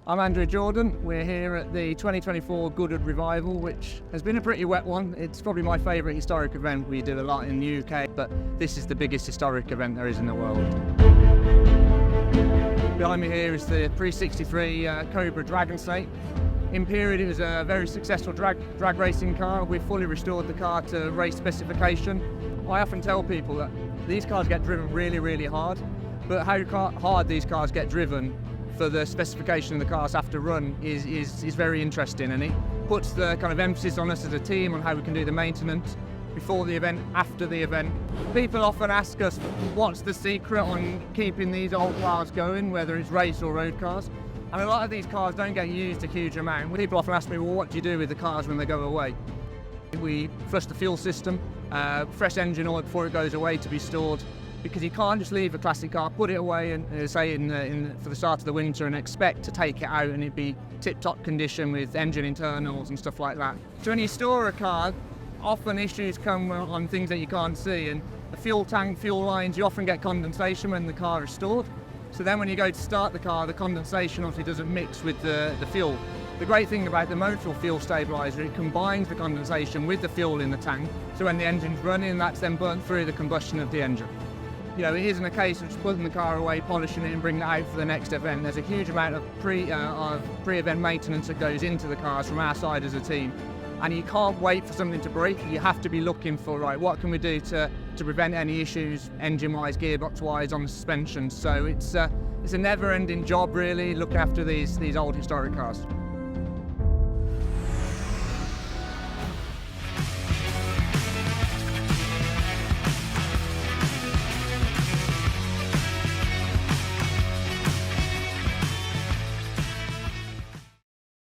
I'm Andrew Jordan. We're here at the 2024 Goodwood Revival, which has been a pretty wet one. It's probably my favourite historic event. We do a lot in the UK, but this is the biggest historic event there is in the world. Behind me here is the pre-63 Cobra DragonSnake. In period, it was a very successful drag racing car. We've fully restored the car to race specification. I often tell people that these cars get driven really, really hard, but how hard these cars get driven for the specification of the cars have to run is very interesting, and it puts the kind of emphasis on us as a team on how we can do the maintenance before the event, after the event. People often ask us what's the secret on keeping these old cars going, whether it's race or road cars. And a lot of these cars don't get used a huge amount. People often ask me, well, what do you do with the cars when they go away? We flush the fuel system, fresh engine oil before it goes away to be stored, because you can't just leave a classic car, put it away, and say for the start of the winter and expect to take it out and it'd be tip-top condition with engine internals and stuff like that. So when you store a car, often issues come on things that you can't see, and the fuel tank, fuel lines, you often get condensation when the car is stored. So then when you go to start the car, the condensation obviously doesn't mix with the fuel. The great thing about the Motul fuel stabiliser, it combines the condensation with the fuel in the tank, so when the engine's running, that's then burnt through the combustion of the engine. You know, it isn't a case of just putting the car away, polishing it and bringing it out for the next event. There's a huge amount of pre-event maintenance that goes into the cars from our side as a team. And you can't wait for something to break. You have to be looking for, right, what can we do to prevent any issues, engine-wise, gearbox-wise, on the suspension. So it's a never-ending job, really, looking after these old historic cars.